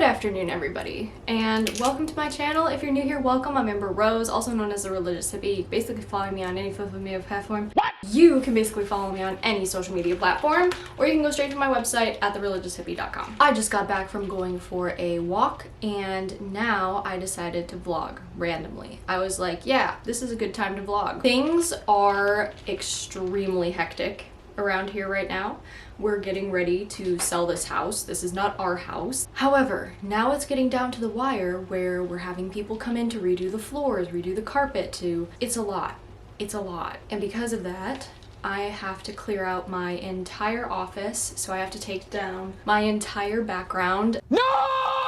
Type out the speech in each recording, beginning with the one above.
afternoon, everybody, and welcome to my channel. If you're new here, welcome. I'm Amber Rose, also known as the Religious Hippie. You can basically follow me on any social media platform. You can basically follow me on any social media platform, or you can go straight to my website at thereligioushippie.com. I just got back from going for a walk, and now I decided to vlog randomly. I was like, yeah, this is a good time to vlog. Things are extremely hectic around here right now. We're getting ready to sell this house. This is not our house. However, now it's getting down to the wire where we're having people come in to redo the floors, redo the carpet, it's a lot. It's a lot. And because of that, I have to clear out my entire office. So I have to take down my entire background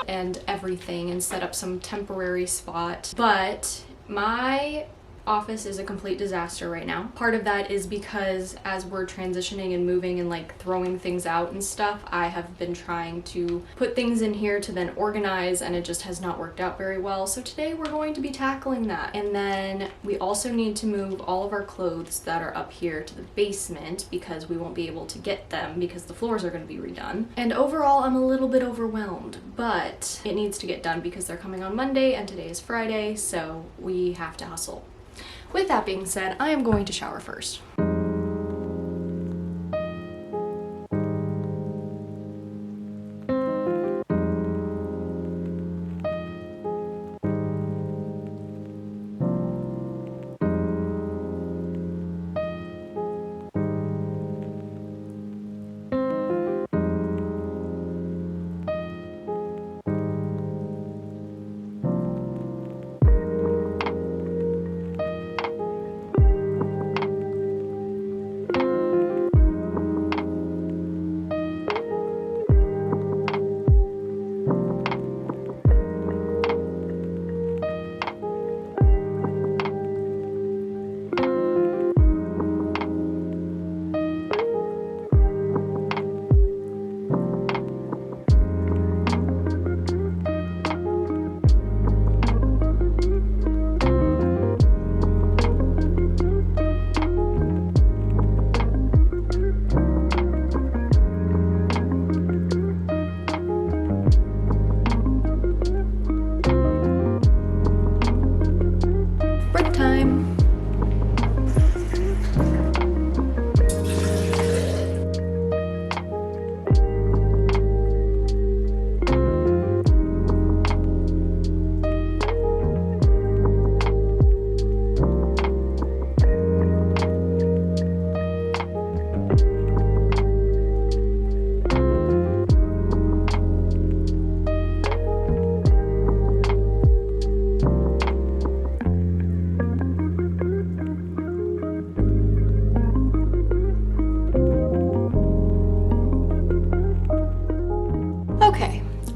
and everything and set up some temporary spot. But my office is a complete disaster right now. Part of that is because as we're transitioning and moving and like throwing things out and stuff, I have been trying to put things in here to then organize, and it just has not worked out very well. So today we're going to be tackling that. And then we also need to move all of our clothes that are up here to the basement because we won't be able to get them because the floors are going to be redone. And overall, I'm a little bit overwhelmed, but it needs to get done because they're coming on Monday and today is Friday, so we have to hustle. With that being said, I am going to shower first.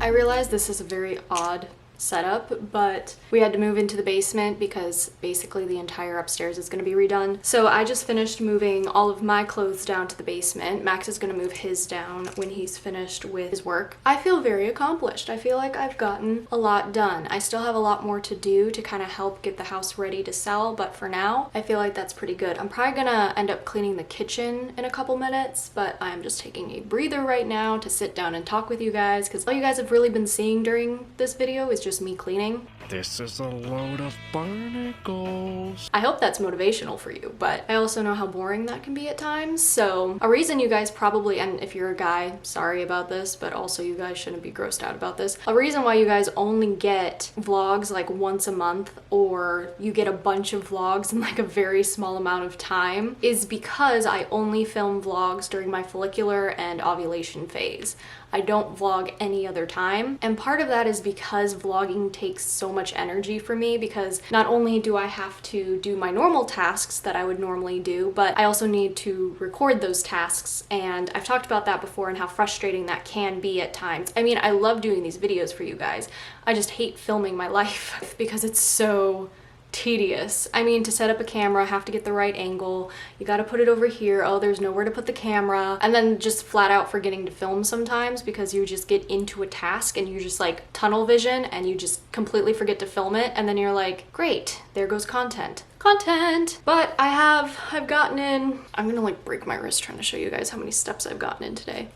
I realize this is a very odd setup, but we had to move into the basement because basically the entire upstairs is going to be redone. So I just finished moving all of my clothes down to the basement. Max is going to move his down when he's finished with his work. I feel very accomplished. I feel like I've gotten a lot done. I still have a lot more to do to kind of help get the house ready to sell, but for now, I feel like that's pretty good. I'm probably gonna end up cleaning the kitchen in a couple minutes, but I'm just taking a breather right now to sit down and talk with you guys because all you guys have really been seeing during this video is just me cleaning. This is a load of barnacles. I hope that's motivational for you, but I also know how boring that can be at times. So a reason you guys probably, and if you're a guy, sorry about this, but also you guys shouldn't be grossed out about this. A reason why you guys only get vlogs like once a month, or you get a bunch of vlogs in like a very small amount of time, is because I only film vlogs during my follicular and ovulation phase. I don't vlog any other time. And part of that is because vlogging takes so much energy for me, because not only do I have to do my normal tasks that I would normally do, but I also need to record those tasks. And I've talked about that before and how frustrating that can be at times. I mean, I love doing these videos for you guys. I just hate filming my life because it's so tedious. I mean, to set up a camera, have to get the right angle. You got to put it over here. Oh, there's nowhere to put the camera. And then just flat out forgetting to film sometimes because you just get into a task and you just like tunnel vision and you just completely forget to film it. And then you're like, great, there goes content. But I've gotten in, I'm gonna like break my wrist trying to show you guys how many steps I've gotten in today.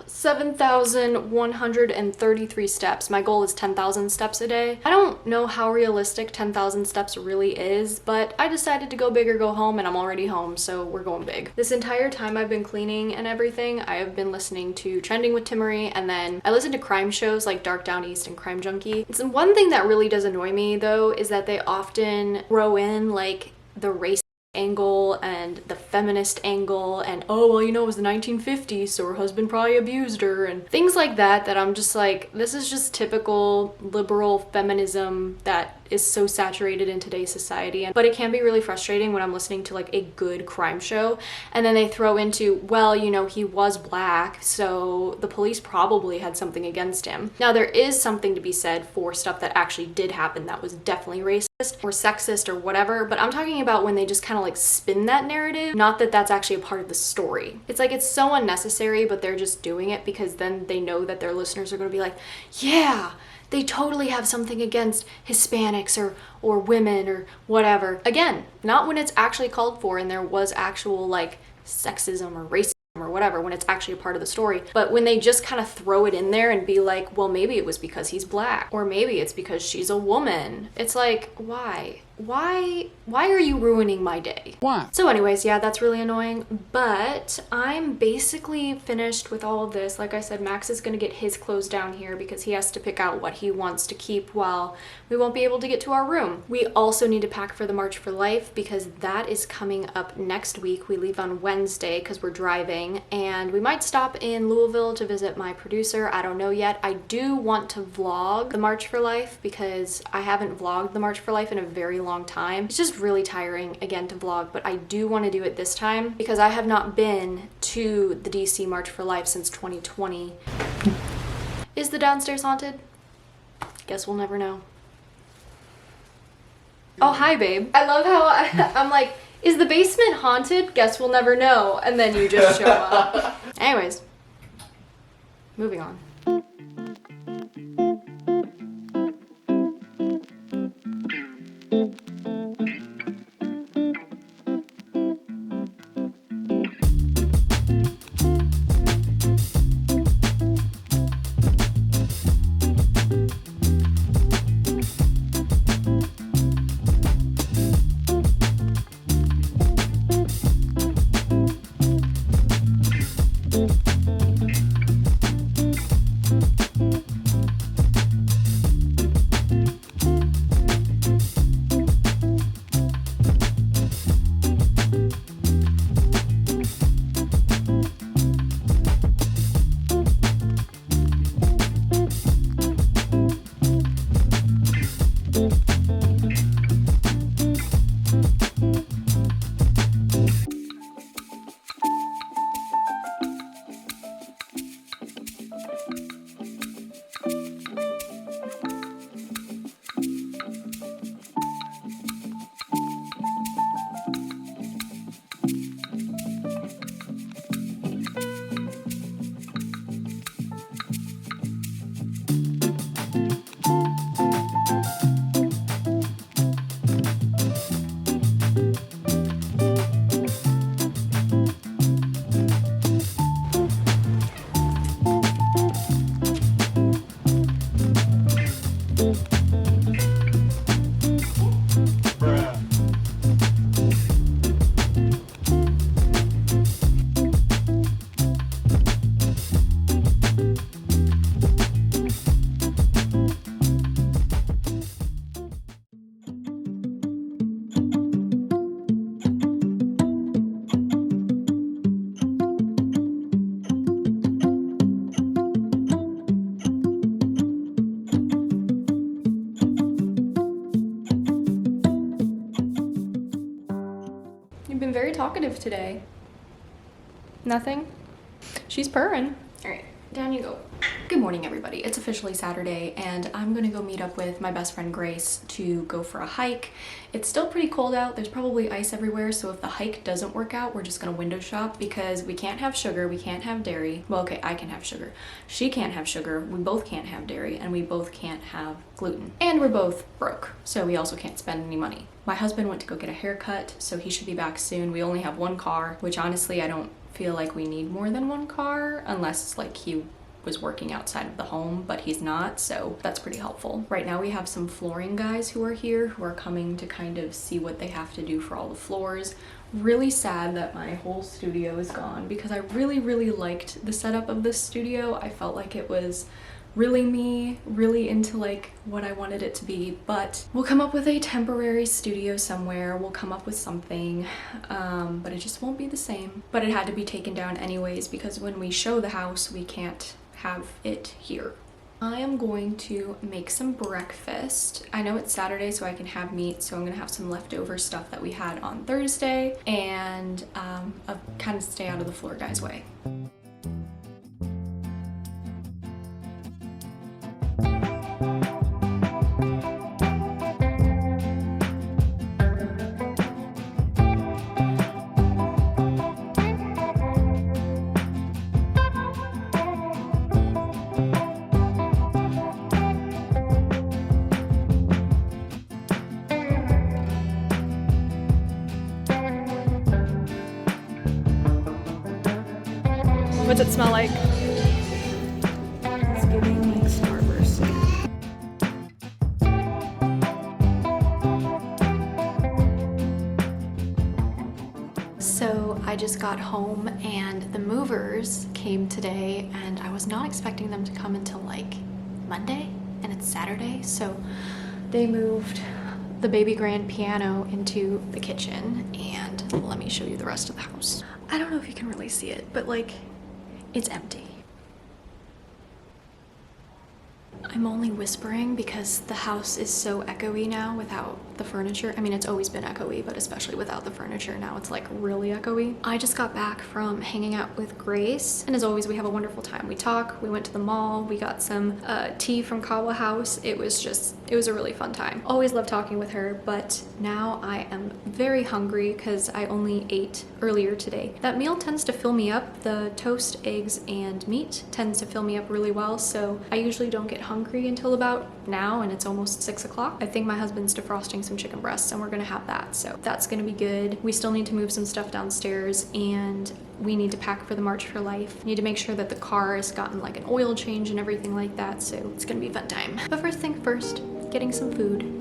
7,133 steps. My goal is 10,000 steps a day. I don't know how realistic 10,000 steps really is, but I decided to go big or go home, and I'm already home, so we're going big. This entire time I've been cleaning and everything, I have been listening to Trending with Timmery, and then I listen to crime shows like Dark Down East and Crime Junkie. It's one thing that really does annoy me though is that they often throw in like the race angle and the feminist angle and, oh well, you know, it was the 1950s, so her husband probably abused her and things like that, that I'm just like, this is just typical liberal feminism that is so saturated in today's society. But it can be really frustrating when I'm listening to like a good crime show and then they throw into, well, you know, he was black, so the police probably had something against him. Now there is something to be said for stuff that actually did happen that was definitely racist or sexist or whatever, but I'm talking about when they just kind of like spin that narrative, not that that's actually a part of the story. It's like, it's so unnecessary, but they're just doing it because then they know that their listeners are going to be like, yeah, they totally have something against Hispanics or women or whatever. Again, not when it's actually called for and there was actual like sexism or racism or whatever, when it's actually a part of the story. But when they just kind of throw it in there and be like, well, maybe it was because he's black, or maybe it's because she's a woman. It's like, why? Why are you ruining my day? Why? So anyways, yeah, that's really annoying, but I'm basically finished with all of this. Like I said, Max is gonna get his clothes down here because he has to pick out what he wants to keep while we won't be able to get to our room. We also need to pack for the March for Life because that is coming up next week. We leave on Wednesday because we're driving, and we might stop in Louisville to visit my producer. I don't know yet. I do want to vlog the March for Life because I haven't vlogged the March for Life in a very long time. It's just really tiring again to vlog, but I do want to do it this time because I have not been to the DC March for Life since 2020. Is the downstairs haunted? Guess we'll never know. Oh, hi babe. I love how I'm like, is the basement haunted? Guess we'll never know. And then you just show up. Anyways, moving on. You've been very talkative today. Nothing? She's purring. All right, down you go. Good morning, everybody. It's officially Saturday, and I'm gonna go meet up with my best friend Grace to go for a hike. It's still pretty cold out. There's probably ice everywhere, so if the hike doesn't work out, we're just gonna window shop because we can't have sugar, we can't have dairy. Well, okay, I can have sugar. She can't have sugar, we both can't have dairy, and we both can't have gluten. And we're both broke, so we also can't spend any money. My husband went to go get a haircut, so he should be back soon. We only have one car, which honestly I don't feel like we need more than one car unless like he was working outside of the home, but he's not, so that's pretty helpful. Right now we have some flooring guys who are here who are coming to kind of see what they have to do for all the floors. Really sad that my whole studio is gone because I really liked the setup of this studio. I felt like it was really me, really into like what I wanted it to be, but we'll come up with a temporary studio somewhere. We'll come up with something, but it just won't be the same. But it had to be taken down anyways because when we show the house, we can't have it here. I am going to make some breakfast. I know it's Saturday, so I can have meat, so I'm gonna have some leftover stuff that we had on Thursday, and I'll kind of stay out of the floor guys' way. What's it smell like? It's giving like Starburst. So I just got home and the movers came today and I was not expecting them to come until like Monday, and it's Saturday, so they moved the baby grand piano into the kitchen, and let me show you the rest of the house. I don't know if you can really see it, but like it's empty. I'm only whispering because the house is so echoey now without the furniture. I mean, it's always been echoey, but especially without the furniture, now it's like really echoey. I just got back from hanging out with Grace, and as always, we have a wonderful time. We talk, we went to the mall, we got some tea from Kawa House. It was a really fun time. Always love talking with her, but now I am very hungry because I only ate earlier today. That meal tends to fill me up. The toast, eggs, and meat tends to fill me up really well, so I usually don't get hungry until about now, and it's almost 6 o'clock. I think my husband's defrosting some chicken breasts and we're gonna have that, so that's gonna be good. We still need to move some stuff downstairs, and we need to pack for the March for Life. Need to make sure that the car has gotten like an oil change and everything like that, so it's gonna be a fun time. But first thing first, getting some food.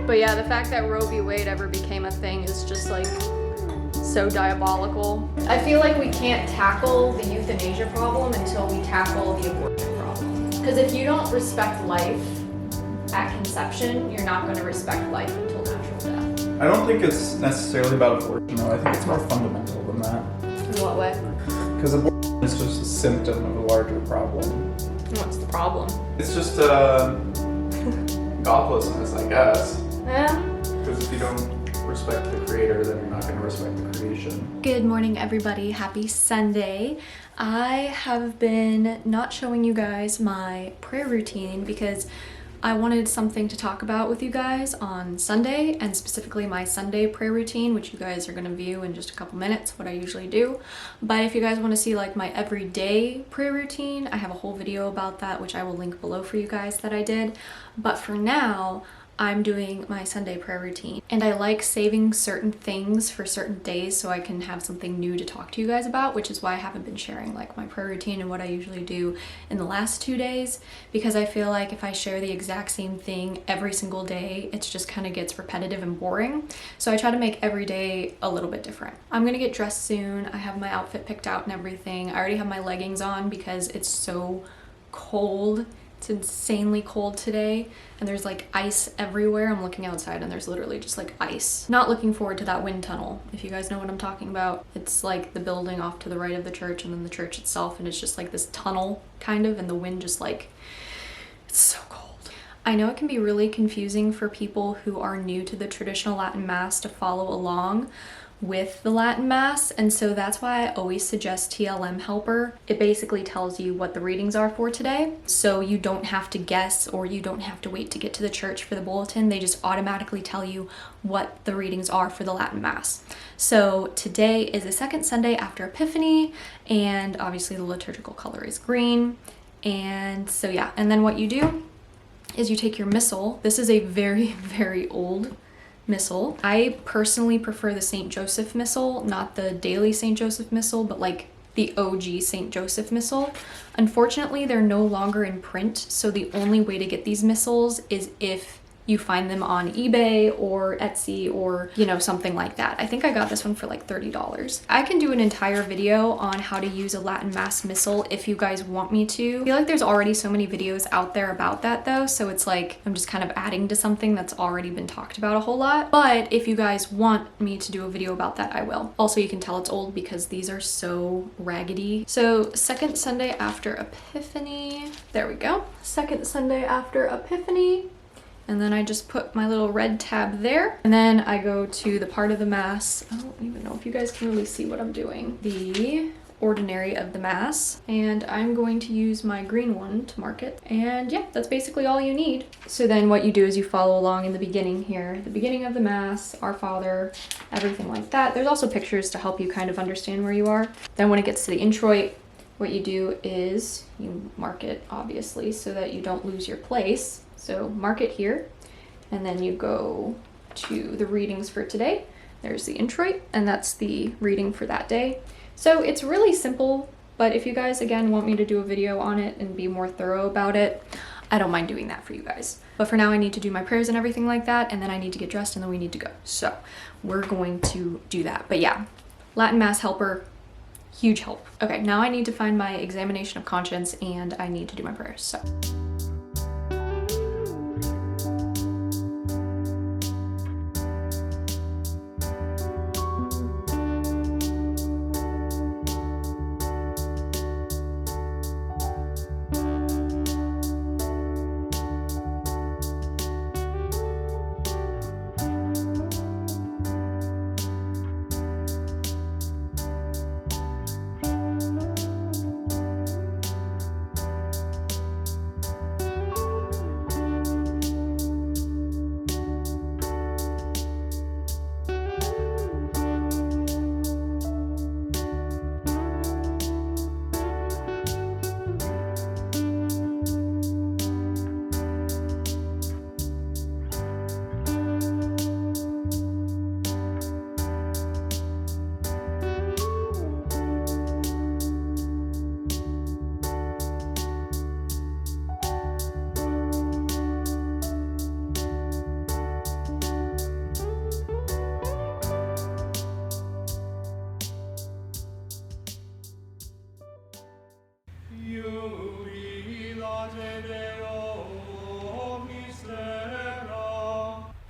But yeah, the fact that Roe v. Wade ever became a thing is just like so diabolical. I feel like we can't tackle the euthanasia problem until we tackle the abortion problem. Because if you don't respect life at conception, you're not going to respect life until natural death. I don't think it's necessarily about abortion though. I think it's more fundamental than that. In what way? Because abortion is just a symptom of a larger problem. What's the problem? It's just godlessness, I guess. Yeah. Because if you don't respect the creator, then you're not going to respect the creation. Good morning, everybody. Happy Sunday. I have been not showing you guys my prayer routine because I wanted something to talk about with you guys on Sunday, and specifically my Sunday prayer routine, which you guys are going to view in just a couple minutes, what I usually do. But if you guys want to see like my everyday prayer routine, I have a whole video about that, which I will link below for you guys that I did. But for now, I'm doing my Sunday prayer routine, and I like saving certain things for certain days so I can have something new to talk to you guys about, which is why I haven't been sharing like my prayer routine and what I usually do in the last 2 days, because I feel like if I share the exact same thing every single day, it just kind of gets repetitive and boring. So I try to make every day a little bit different. I'm gonna get dressed soon. I have my outfit picked out and everything. I already have my leggings on because it's so cold. It's insanely cold today, and there's like ice everywhere. I'm looking outside and there's literally just like ice. Not looking forward to that wind tunnel. If you guys know what I'm talking about, it's like the building off to the right of the church and then the church itself, and it's just like this tunnel kind of, and the wind just like, it's so cold. I know it can be really confusing for people who are new to the traditional Latin Mass to follow along with the Latin Mass, and so that's why I always suggest TLM Helper. It basically tells you what the readings are for today, so you don't have to guess or you don't have to wait to get to the church for the bulletin. They just automatically tell you what the readings are for the Latin Mass. So today is the second Sunday after Epiphany, and obviously the liturgical color is green. And so yeah, and then what you do is you take your missal. This is a very, very old missal. I personally prefer the St. Joseph Missal, not the daily St. Joseph Missal, but like the OG St. Joseph Missal. Unfortunately, they're no longer in print, so the only way to get these missals is if you find them on eBay or Etsy or, you know, something like that. I think I got this one for like $30. I can do an entire video on how to use a Latin Mass missal if you guys want me to. I feel like there's already so many videos out there about that though, so it's like I'm just kind of adding to something that's already been talked about a whole lot. But if you guys want me to do a video about that, I will. Also, you can tell it's old because these are so raggedy. So second Sunday after Epiphany, there we go. Second Sunday after Epiphany. And then I just put my little red tab there. And then I go to the part of the Mass. I don't even know if you guys can really see what I'm doing. The ordinary of the Mass. And I'm going to use my green one to mark it. And yeah, that's basically all you need. So then what you do is you follow along in the beginning here. The beginning of the Mass, Our Father, everything like that. There's also pictures to help you kind of understand where you are. Then when it gets to the introit, what you do is you mark it, obviously, so that you don't lose your place. So mark it here, and then you go to the readings for today. There's the introit, and that's the reading for that day. So it's really simple, but if you guys, again, want me to do a video on it and be more thorough about it, I don't mind doing that for you guys. But for now, I need to do my prayers and everything like that, and then I need to get dressed, and then we need to go. So we're going to do that. But yeah, Latin Mass Helper, huge help. Okay, now I need to find my examination of conscience, and I need to do my prayers, so.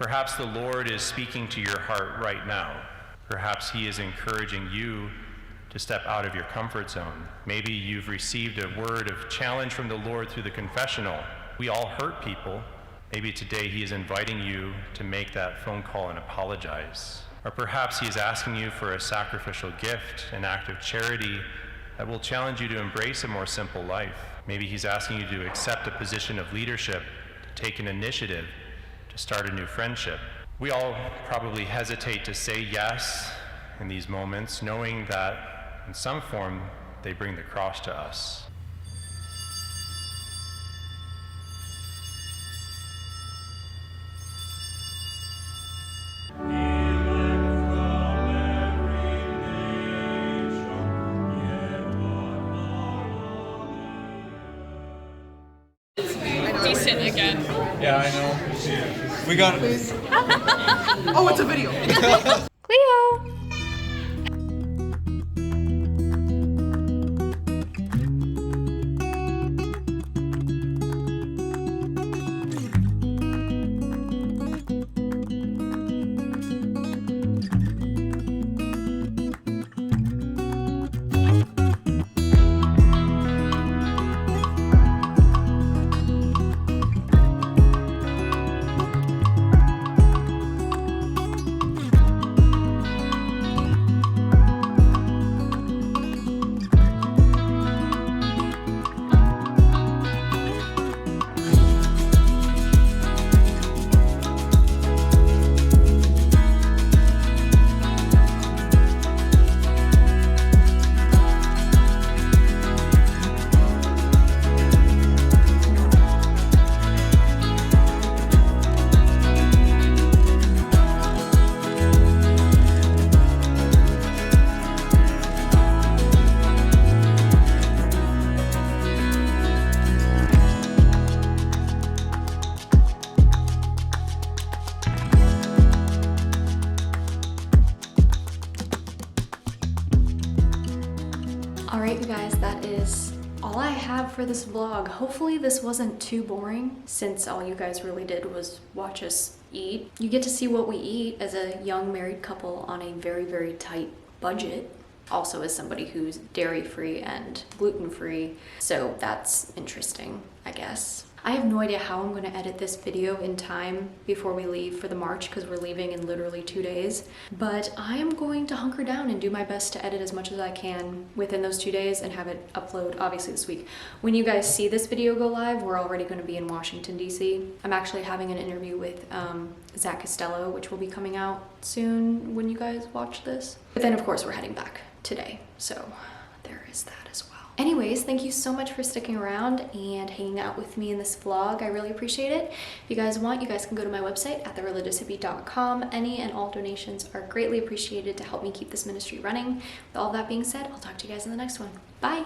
Perhaps the Lord is speaking to your heart right now. Perhaps He is encouraging you to step out of your comfort zone. Maybe you've received a word of challenge from the Lord through the confessional. We all hurt people. Maybe today He is inviting you to make that phone call and apologize. Or perhaps He is asking you for a sacrificial gift, an act of charity that will challenge you to embrace a more simple life. Maybe He's asking you to accept a position of leadership, to take an initiative, to start a new friendship. We all probably hesitate to say yes in these moments, knowing that in some form they bring the cross to us. Decent again. Yeah, I know. We got it. Oh, it's a video. Cleo! for this vlog. Hopefully this wasn't too boring, since all you guys really did was watch us eat. You get to see what we eat as a young married couple on a very, very tight budget. Also as somebody who's dairy-free and gluten-free, so that's interesting, I guess. I have no idea how I'm going to edit this video in time before we leave for the march, because we're leaving in literally 2 days. But I am going to hunker down and do my best to edit as much as I can within those 2 days and have it upload obviously this week. When you guys see this video go live, we're already going to be in Washington, D.C. I'm actually having an interview with Zach Costello, which will be coming out soon when you guys watch this. But then of course we're heading back today, so there is that as well. Anyways, thank you so much for sticking around and hanging out with me in this vlog. I really appreciate it. If you guys want, you guys can go to my website at thereligioushippie.com. Any and all donations are greatly appreciated to help me keep this ministry running. With all that being said, I'll talk to you guys in the next one. Bye!